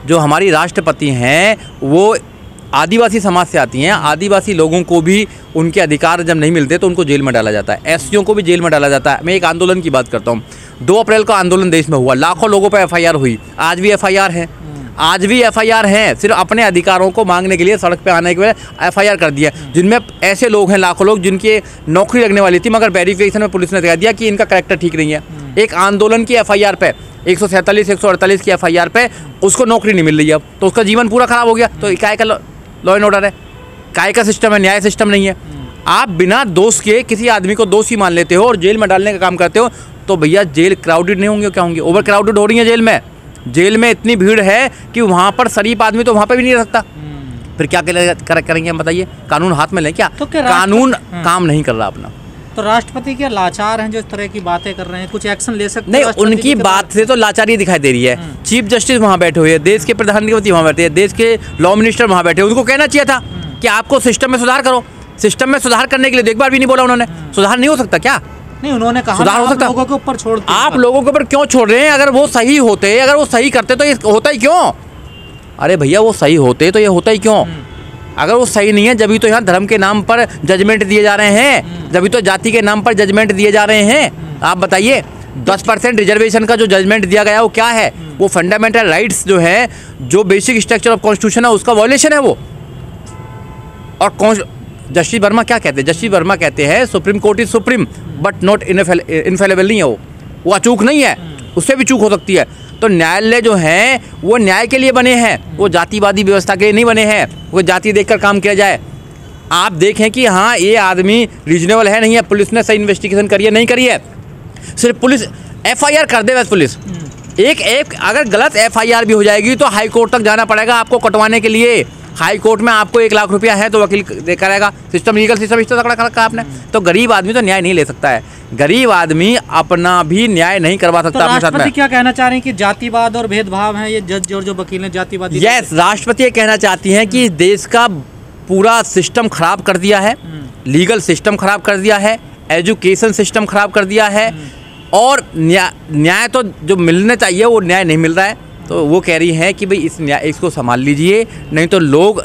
जो हमारी राष्ट्रपति हैं वो आदिवासी समाज से आती हैं। आदिवासी लोगों को भी उनके अधिकार जब नहीं मिलते तो उनको जेल में डाला जाता है, एससीओ को भी जेल में डाला जाता है। मैं एक आंदोलन की बात करता हूँ, 2 अप्रैल को आंदोलन देश में हुआ, लाखों लोगों पर एफआईआर हुई, आज भी एफआईआर है, आज भी एफआईआर है। सिर्फ अपने अधिकारों को मांगने के लिए सड़क पे आने के लिए एफआईआर कर दिया, जिनमें ऐसे लोग हैं, लाखों लोग जिनकी नौकरी लगने वाली थी, मगर वेरिफिकेशन में पुलिस ने कह दिया कि इनका कैरेक्टर ठीक नहीं है। एक आंदोलन की एफआईआर पे 147, 148 की एफआईआर पे उसको नौकरी नहीं मिल रही है, तो उसका जीवन पूरा खराब हो गया। तो काय का लॉ एंड ऑर्डर है, काय का सिस्टम है, न्याय सिस्टम नहीं है। आप बिना दोष के किसी आदमी को दोषी मान लेते हो और जेल में डालने का काम करते हो, तो भैया जेल क्राउडेड नहीं होंगे, क्या होंगे? ओवर क्राउडेड हो रही है जेल में। जेल में इतनी भीड़ है कि वहाँ पर शरीफ आदमी तो वहाँ पर भी नहीं रह सकता। फिर क्या करेंगे हम बताइए? कानून हाथ में लें क्या? तो कानून काम नहीं कर रहा अपना। तो राष्ट्रपति क्या लाचार हैं जो इस तरह की बातें कर रहे हैं? कुछ एक्शन ले सकते हैं? नहीं, उनकी बात से तो लाचारी दिखाई दे रही है। चीफ जस्टिस वहाँ बैठे हुए हैं, देश के प्रधानमंत्री वहाँ बैठे हैं, देश के लॉ मिनिस्टर वहाँ बैठे, उनको कहना चाहिए था कि आपको सिस्टम में सुधार करो। सिस्टम में सुधार करने के लिए एक बार भी नहीं बोला उन्होंने। सुधार नहीं हो सकता क्या? नहीं, उन्होंने कहा सुधार हो सकता। लोगों के ऊपर छोड़, आप लोगों के ऊपर क्यों छोड़ रहे हैं? अगर वो सही होते, अगर वो सही करते तो ये होता ही क्यों? अरे भैया वो सही होते तो ये होता ही क्यों? अगर वो सही नहीं है, जब तो यहाँ धर्म के नाम पर जजमेंट दिए जा रहे हैं, जब तो जाति के नाम पर जजमेंट दिए जा रहे हैं। आप बताइए, 10% रिजर्वेशन का जो जजमेंट दिया गया वो क्या है? वो फंडामेंटल राइट्स जो है, जो बेसिक स्ट्रक्चर ऑफ कॉन्स्टिट्यूशन है, उसका वायलेशन है वो। और जस्टिस वर्मा क्या कहते हैं? जस्टिस वर्मा कहते हैं supreme court is supreme but not infallible नहीं है, वो अचूक नहीं है, उससे भी चूक हो सकती है। तो न्यायालय जो है वो न्याय के लिए बने हैं, वो जातिवादी व्यवस्था के लिए नहीं बने हैं, वो जाति देखकर काम किया जाए। आप देखें कि हाँ ये आदमी रीजनेबल है नहीं है, पुलिस ने सही इन्वेस्टिगेशन करी है नहीं करी है। सिर्फ पुलिस एफआईआर कर दे बस। पुलिस एक अगर गलत एफआईआर भी हो जाएगी तो हाई कोर्ट तक जाना पड़ेगा आपको कटवाने के लिए। हाई कोर्ट में आपको 1 लाख रुपया है तो वकील करेगा। सिस्टम, लीगल सिस्टम इस तरह रखा आपने। तो गरीब आदमी तो न्याय नहीं ले सकता है, गरीब आदमी अपना भी न्याय नहीं करवा सकता। तो अपने साथ में क्या कहना चाह रही हैं कि जातिवाद और भेदभाव है ये जज और जो वकील हैं जातिवादी? यस, राष्ट्रपति ये कहना चाहती हैं कि देश का पूरा सिस्टम खराब कर दिया है, लीगल सिस्टम खराब कर दिया है, एजुकेशन सिस्टम खराब कर दिया है, और न्याय तो जो मिलना चाहिए वो न्याय नहीं मिल रहा है। तो वो कह रही हैं कि भाई इसको संभाल लीजिए, नहीं तो लोग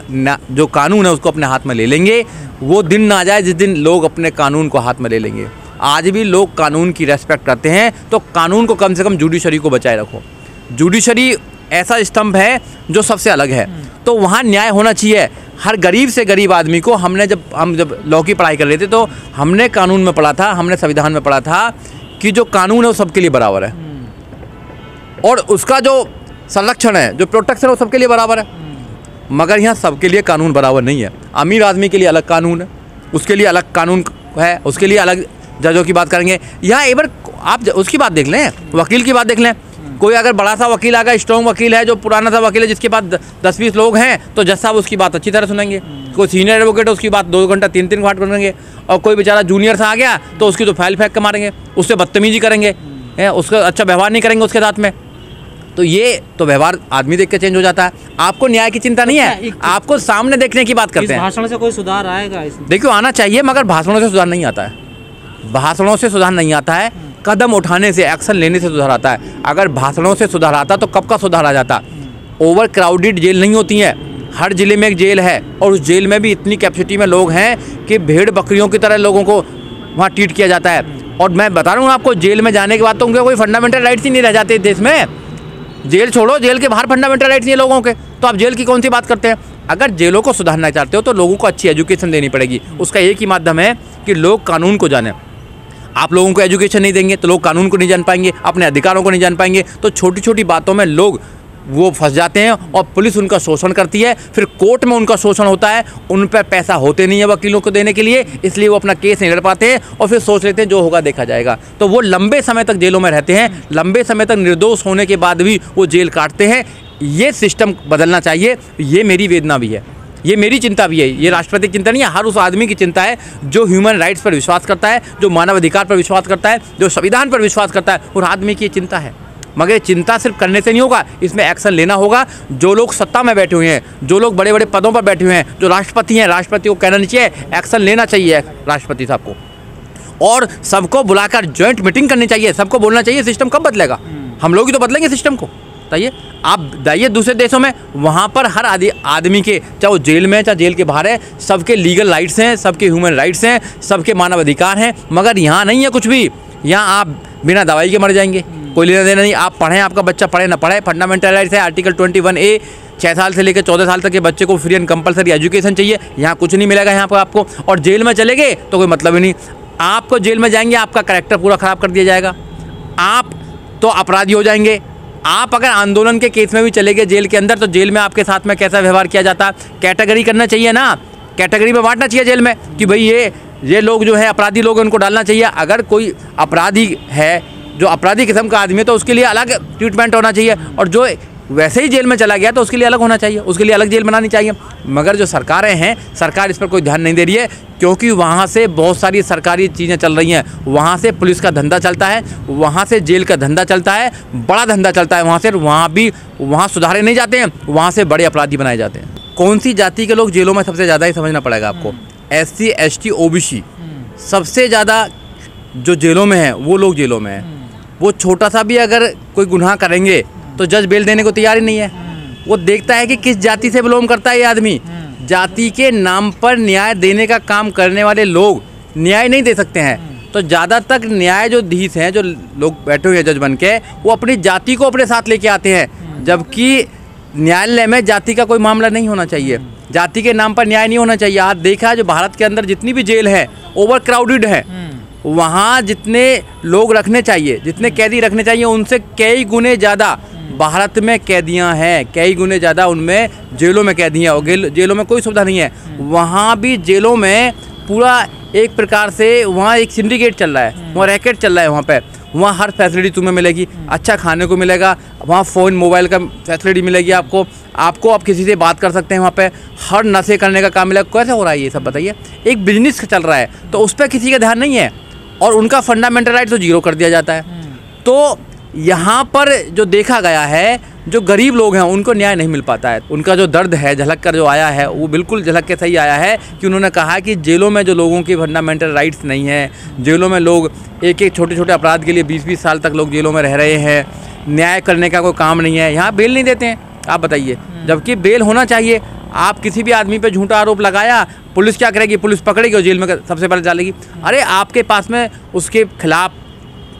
जो कानून है उसको अपने हाथ में ले लेंगे। वो दिन ना आ जाए जिस दिन लोग अपने कानून को हाथ में ले लेंगे। आज भी लोग कानून की रेस्पेक्ट करते हैं, तो कानून को कम से कम जुडिशरी को बचाए रखो। जुडिशरी ऐसा स्तंभ है जो सबसे अलग है, तो वहाँ न्याय होना चाहिए हर गरीब से गरीब आदमी को। हम जब लॉ की पढ़ाई कर रहे थे तो हमने कानून में पढ़ा था, हमने संविधान में पढ़ा था कि जो कानून है वो सबके लिए बराबर है, और उसका जो संरक्षण है, जो प्रोटेक्शन है, वो सबके लिए बराबर है। मगर यहाँ सबके लिए कानून बराबर नहीं है। अमीर आदमी के लिए अलग कानून है, उसके लिए अलग कानून है, उसके लिए अलग जजों की बात करेंगे। यहाँ एक बार आप उसकी बात देख लें, वकील की बात देख लें। कोई अगर बड़ा सा वकील आ गया, स्ट्रॉन्ग वकील है, जो पुराना सा वकील है, जिसके पास 10-20 लोग हैं, तो जज साहब उसकी बात अच्छी तरह सुनेंगे। कोई सीनियर एडवोकेट है, उसकी बात 2 घंटा 3-3 घंटा सुनेंगे। और कोई बेचारा जूनियर सा आ गया तो उसकी तो फाइल फेंक के मारेंगे, उससे बदतमीजी करेंगे, उसका अच्छा व्यवहार नहीं करेंगे उसके साथ में। तो ये तो व्यवहार आदमी देख के चेंज हो जाता है। आपको न्याय की चिंता नहीं है, आपको सामने देखने की बात करते हैं। भाषण से कोई सुधार आएगा इसमें? देखियो, आना चाहिए, मगर भाषणों से सुधार नहीं आता है। भाषणों से सुधार नहीं आता है, कदम उठाने से, एक्शन लेने से सुधार आता है। अगर भाषणों से सुधार आता तो कब का सुधार आ जाता। ओवर क्राउडेड जेल नहीं होती हैं, हर जिले में एक जेल है, और उस जेल में भी इतनी कैपेसिटी में लोग हैं कि भेड़ बकरियों की तरह लोगों को वहाँ ट्रीट किया जाता है। और मैं बता रहा हूँ आपको, जेल में जाने के बाद तो उनके कोई फंडामेंटल राइट्स ही नहीं रह जाते देश में। जेल छोड़ो, जेल के बाहर फंडामेंटल राइट्स नहीं है लोगों के, तो आप जेल की कौन सी बात करते हैं? अगर जेलों को सुधारना चाहते हो तो लोगों को अच्छी एजुकेशन देनी पड़ेगी। उसका एक ही माध्यम है कि लोग कानून को जानें। आप लोगों को एजुकेशन नहीं देंगे तो लोग कानून को नहीं जान पाएंगे, अपने अधिकारों को नहीं जान पाएंगे। तो छोटी छोटी बातों में लोग वो फंस जाते हैं और पुलिस उनका शोषण करती है। फिर कोर्ट में उनका शोषण होता है, उन पर पैसा होते नहीं है वकीलों को देने के लिए, इसलिए वो अपना केस नहीं लड़ पाते हैं और फिर सोच लेते हैं जो होगा देखा जाएगा। तो वो लंबे समय तक जेलों में रहते हैं, लंबे समय तक निर्दोष होने के बाद भी वो जेल काटते हैं। ये सिस्टम बदलना चाहिए, ये मेरी वेदना भी है, ये मेरी चिंता भी है। ये राष्ट्रपति की चिंता नहीं है, हर उस आदमी की चिंता है जो ह्यूमन राइट्स पर विश्वास करता है, जो मानवाधिकार पर विश्वास करता है, जो संविधान पर विश्वास करता है, उस आदमी की चिंता है। मगर चिंता सिर्फ करने से नहीं होगा, इसमें एक्शन लेना होगा। जो लोग सत्ता में बैठे हुए हैं, जो लोग बड़े बड़े पदों पर बैठे हुए हैं, जो राष्ट्रपति हैं, राष्ट्रपति को कहना नहीं चाहिए, एक्शन लेना चाहिए राष्ट्रपति साहब को। और सबको बुलाकर ज्वाइंट मीटिंग करनी चाहिए, सबको बोलना चाहिए सिस्टम कब बदलेगा। हम लोग ही तो बदलेंगे सिस्टम को, बताइए, आप जाइए दूसरे देशों में, वहाँ पर हर आदमी के, चाहे वो जेल में है चाहे जेल के बाहर है, सबके लीगल राइट्स हैं, सबके ह्यूमन राइट्स हैं, सबके मानव अधिकार हैं। मगर यहाँ नहीं है कुछ भी। यहाँ आप बिना दवाई के मर जाएंगे, कोई लेना देना नहीं। आप पढ़ें, आपका बच्चा पढ़े ना पढ़े, फंडामेंटल राइट्स है आर्टिकल 21A। 6 साल से लेकर 14 साल तक के बच्चे को फ्री एंड कंपलसरी एजुकेशन चाहिए। यहाँ कुछ नहीं मिलेगा यहाँ पर आपको। और जेल में चले गए तो कोई मतलब ही नहीं। आपको जेल में जाएंगे, आपका कैरेक्टर पूरा ख़राब कर दिया जाएगा, आप तो अपराधी हो जाएंगे। आप अगर आंदोलन के केस में भी चले गए जेल के अंदर, तो जेल में आपके साथ में कैसा व्यवहार किया जाता है, कैटेगरी करना चाहिए ना, कैटेगरी में बांटना चाहिए जेल में कि भाई ये लोग जो है अपराधी लोग हैं, उनको डालना चाहिए। अगर कोई अपराधी है, जो अपराधी किस्म का आदमी है, तो उसके लिए अलग ट्रीटमेंट होना चाहिए, और जो वैसे ही जेल में चला गया तो उसके लिए अलग होना चाहिए, उसके लिए अलग जेल बनानी चाहिए। मगर जो सरकारें हैं, सरकार इस पर कोई ध्यान नहीं दे रही है, क्योंकि वहाँ से बहुत सारी सरकारी चीज़ें चल रही हैं। वहाँ से पुलिस का धंधा चलता है, वहाँ से जेल का धंधा चलता है, बड़ा धंधा चलता है वहाँ से। वहाँ सुधारे नहीं जाते हैं, वहाँ से बड़े अपराधी बनाए जाते हैं। कौन सी जाति के लोग जेलों में सबसे ज़्यादा ही समझना पड़ेगा आपको। SC ST OBC सबसे ज़्यादा जो जेलों में है, वो लोग जेलों में हैं। वो छोटा सा भी अगर कोई गुनाह करेंगे तो जज बेल देने को तैयार ही नहीं है। वो देखता है कि किस जाति से बिलोंग करता है ये आदमी। जाति के नाम पर न्याय देने का काम करने वाले लोग न्याय नहीं दे सकते हैं। तो ज़्यादातर न्यायाधीश हैं, जो लोग बैठे हुए हैं जज बन के, वो अपनी जाति को अपने साथ लेके आते हैं, जबकि न्यायालय में जाति का कोई मामला नहीं होना चाहिए, जाति के नाम पर न्याय नहीं होना चाहिए। आज देखा जो भारत के अंदर जितनी भी जेल है ओवर क्राउडेड है, वहाँ जितने लोग रखने चाहिए, जितने कैदी रखने चाहिए, उनसे कई गुने ज़्यादा भारत में कैदियां हैं, कई गुने ज़्यादा उनमें जेलों में कैदी हैं, और जेलों में कोई सुविधा नहीं है। वहाँ भी जेलों में पूरा एक प्रकार से वहाँ एक सिंडिकेट चल रहा है, वहाँ रैकेट चल रहा है। वहाँ पे वहाँ हर फैसिलिटी तुम्हें मिलेगी, अच्छा खाने को मिलेगा, वहाँ फ़ोन मोबाइल का फैसिलिटी मिलेगी आपको आप किसी से बात कर सकते हैं। वहाँ पे हर नशे करने का काम मिलेगा। कैसे हो रहा है ये सब बताइए? एक बिजनेस चल रहा है, तो उस पर किसी का ध्यान नहीं है, और उनका फंडामेंटल राइट तो जीरो कर दिया जाता है। तो यहाँ पर जो देखा गया है, जो गरीब लोग हैं उनको न्याय नहीं मिल पाता है। उनका जो दर्द है झलक कर जो आया है, वो बिल्कुल झलक के सही आया है कि उन्होंने कहा कि जेलों में जो लोगों की फंडामेंटल राइट्स नहीं है, जेलों में लोग एक छोटे छोटे अपराध के लिए 20-20 साल तक लोग जेलों में रह रहे हैं, न्याय करने का कोई काम नहीं है। यहाँ बेल नहीं देते हैं, आप बताइए, जबकि बेल होना चाहिए। आप किसी भी आदमी पे झूठा आरोप लगाया, पुलिस क्या करेगी? पुलिस पकड़ेगी और जेल में सबसे पहले डालेगी। अरे आपके पास में उसके खिलाफ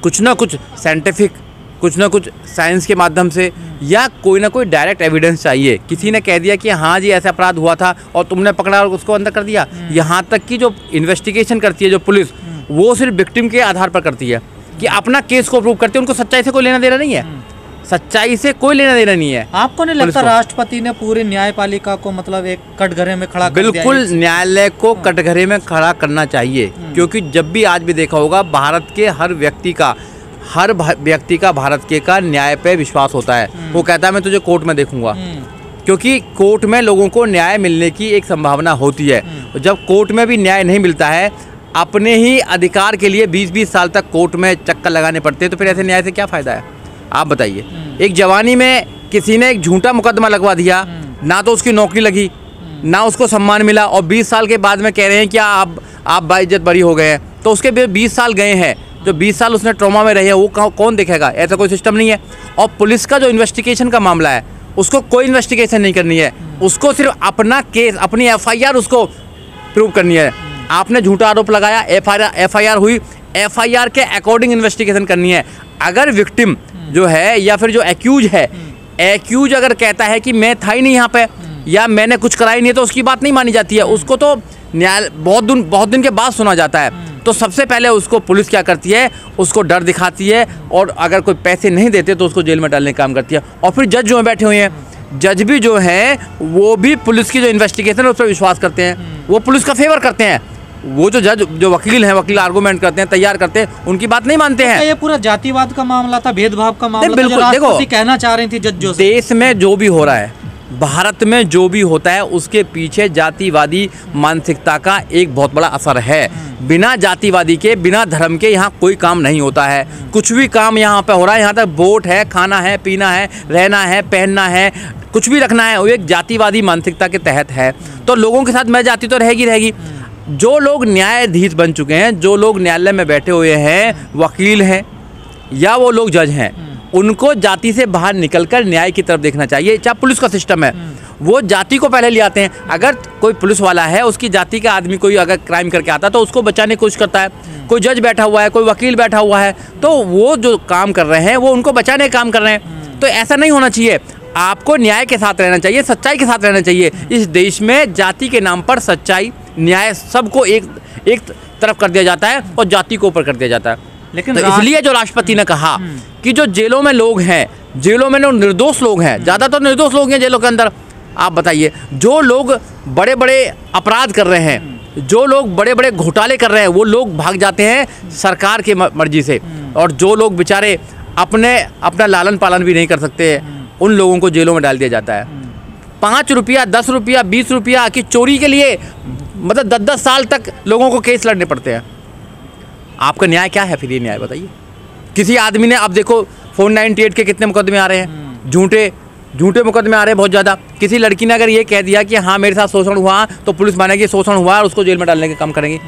कुछ ना कुछ साइंटिफिक, कुछ ना कुछ साइंस के माध्यम से, या कोई ना कोई डायरेक्ट एविडेंस चाहिए। किसी ने कह दिया कि हाँ जी ऐसा अपराध हुआ था और तुमने पकड़ा और उसको अंदर कर दिया। यहाँ तक कि जो इन्वेस्टिगेशन करती है जो पुलिस, वो सिर्फ विक्टिम के आधार पर करती है कि अपना केस को प्रूव करती है। उनको सच्चाई से कोई लेना देना नहीं है, सच्चाई से कोई लेना देना नहीं है। आपको नहीं लगता राष्ट्रपति ने पूरी न्यायपालिका को मतलब एक कटघरे में खड़ा कर दिया? बिल्कुल, न्यायालय को कटघरे में खड़ा करना चाहिए, क्योंकि जब भी आज भी देखा होगा, भारत के हर व्यक्ति का भारत के का न्याय पे विश्वास होता है। वो कहता है मैं तुझे कोर्ट में देखूंगा, क्योंकि कोर्ट में लोगों को न्याय मिलने की एक संभावना होती है। जब कोर्ट में भी न्याय नहीं मिलता है, अपने ही अधिकार के लिए 20-20 साल तक कोर्ट में चक्कर लगाने पड़ते हैं, तो फिर ऐसे न्याय से क्या फ़ायदा है? आप बताइए। एक जवानी में किसी ने एक झूठा मुकदमा लगवा दिया, ना तो उसकी नौकरी लगी, ना उसको सम्मान मिला, और 20 साल के बाद में कह रहे हैं कि आप बाइज्जत बरी हो गए हैं। तो उसके 20 साल गए हैं, जो 20 साल उसने ट्रॉमा में रहे हैं, वो कौन देखेगा? ऐसा कोई सिस्टम नहीं है। और पुलिस का जो इन्वेस्टिगेशन का मामला है, उसको कोई इन्वेस्टिगेशन नहीं करनी है, उसको सिर्फ अपना केस, अपनी FIR उसको प्रूव करनी है। आपने झूठा आरोप लगाया, FIR हुई, FIR के अकॉर्डिंग इन्वेस्टिगेशन करनी है। अगर विक्टिम जो है या फिर जो एक्यूज है, एक्यूज अगर कहता है कि मैं था ही नहीं यहाँ पे, या मैंने कुछ करा ही नहीं, तो उसकी बात नहीं मानी जाती है। उसको तो न्यायालय बहुत दिन के बाद सुना जाता है। तो सबसे पहले उसको पुलिस क्या करती है? उसको डर दिखाती है, और अगर कोई पैसे नहीं देते तो उसको जेल में डालने का काम करती है। और फिर जज जो बैठे हुए हैं, जज भी जो हैं वो भी पुलिस की जो इन्वेस्टिगेशन है उस पर विश्वास करते हैं, वो पुलिस का फेवर करते हैं। वो जो जज, जो वकील हैं, वकील आर्गूमेंट करते हैं, तैयार करते हैं, उनकी बात नहीं मानते हैं। ये पूरा जातिवाद का मामला था, भेदभाव का मामला था, बिल्कुल। देखो, कहना चाह रही थी जजों से, देश में जो भी हो रहा है, भारत में जो भी होता है, उसके पीछे जातिवादी मानसिकता का एक बहुत बड़ा असर है। बिना जातिवादी के, बिना धर्म के यहाँ कोई काम नहीं होता है। कुछ भी काम यहाँ पे हो रहा है, यहाँ तक वोट है, खाना है, पीना है, रहना है, पहनना है, कुछ भी रखना है, वो एक जातिवादी मानसिकता के तहत है। तो लोगों के साथ मैं जाति तो रहेगी। जो लोग न्यायाधीश बन चुके हैं, जो लोग न्यायालय में बैठे हुए हैं, वकील हैं या वो लोग जज हैं, उनको जाति से बाहर निकलकर न्याय की तरफ देखना चाहिए। चाहे पुलिस का सिस्टम है, वो जाति को पहले ले आते हैं। अगर कोई पुलिस वाला है, उसकी जाति का आदमी कोई अगर क्राइम करके आता है तो उसको बचाने की कोशिश करता है। कोई जज बैठा हुआ है, कोई वकील बैठा हुआ है, तो वो जो काम कर रहे हैं वो उनको बचाने का काम कर रहे हैं। तो ऐसा नहीं होना चाहिए। आपको न्याय के साथ रहना चाहिए, सच्चाई के साथ रहना चाहिए। इस देश में जाति के नाम पर सच्चाई, न्याय सबको एक तरफ कर दिया जाता है और जाति को ऊपर कर दिया जाता है। लेकिन तो इसलिए जो राष्ट्रपति ने कहा कि जो जेलों में लोग हैं, जेलों में जो निर्दोष लोग हैं, ज़्यादातर निर्दोष लोग हैं जेलों के अंदर। आप बताइए, जो लोग बड़े बड़े अपराध कर रहे हैं, जो लोग बड़े बड़े घोटाले कर रहे हैं, वो लोग भाग जाते हैं सरकार की मर्जी से। और जो लोग बेचारे अपना लालन पालन भी नहीं कर सकते, उन लोगों को जेलों में डाल दिया जाता है। 5 रुपया, 10 रुपया, 20 रुपया की चोरी के लिए मतलब 10-10 साल तक लोगों को केस लड़ने पड़ते हैं। आपका न्याय क्या है फिर? ये न्याय बताइए। किसी आदमी ने, अब देखो 498 के कितने मुकदमे आ रहे हैं, झूठे मुकदमे आ रहे हैं बहुत ज़्यादा। किसी लड़की ने अगर ये कह दिया कि हाँ मेरे साथ शोषण हुआ, तो पुलिस मानेगी शोषण हुआ और उसको जेल में डालने का काम करेंगी।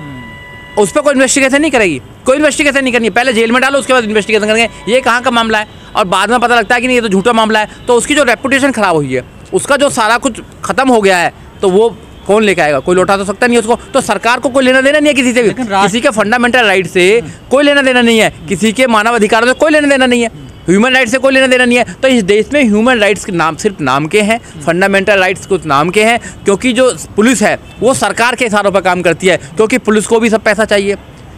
उस पर कोई इन्वेस्टिगेशन नहीं करेगी, कोई इन्वेस्टिगेशन नहीं करनी। पहले जेल में डालो, उसके बाद इन्वेस्टिगेशन करेंगे ये कहाँ का मामला है, और बाद में पता लगता है कि नहीं ये तो झूठा मामला है, तो उसकी जो रेपुटेशन खराब हुई है, उसका जो सारा कुछ खत्म हो गया है, तो वो कौन लेके आएगा? कोई लौटा तो सकता नहीं है उसको। तो सरकार को कोई लेना देना नहीं है किसी से भी, किसी के फंडामेंटल राइट से कोई लेना देना नहीं है, किसी के मानव अधिकारों से कोई लेना देना नहीं है, ह्यूमन राइट्स से कोई लेना देना नहीं है। तो इस देश में ह्यूमन राइट्स के नाम सिर्फ नाम के हैं, फंडामेंटल राइट्स कुछ नाम के हैं, क्योंकि जो पुलिस है वो सरकार के इशारों पर काम करती है, क्योंकि पुलिस को भी सब पैसा चाहिए।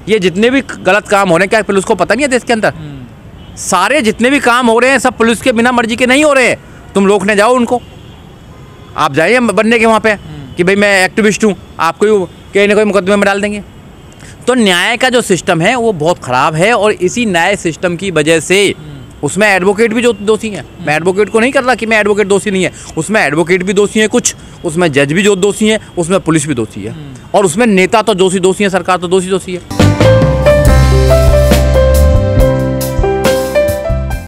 ये जितने भी गलत काम हो रहे हैं, क्या पुलिस को पता नहीं है देश के अंदर? सारे जितने भी काम हो रहे हैं सब पुलिस के बिना मर्जी के नहीं हो रहे हैं। तुम रोकने जाओ उनको, आप जाइए बनने के वहाँ पे कि भाई मैं एक्टिविस्ट हूँ, आपको कहीं ना कोई मुकदमे में डाल देंगे। तो न्याय का जो सिस्टम है वो बहुत ख़राब है, और इसी न्याय सिस्टम की वजह से उसमें एडवोकेट भी जो दोषी हैं। मैं एडवोकेट को नहीं कर रहा कि मैं एडवोकेट दोषी नहीं है, उसमें एडवोकेट भी दोषी हैं कुछ, उसमें जज भी जो दोषी हैं, उसमें पुलिस भी दोषी है, और उसमें नेता तो दोषी है, सरकार तो दोषी है।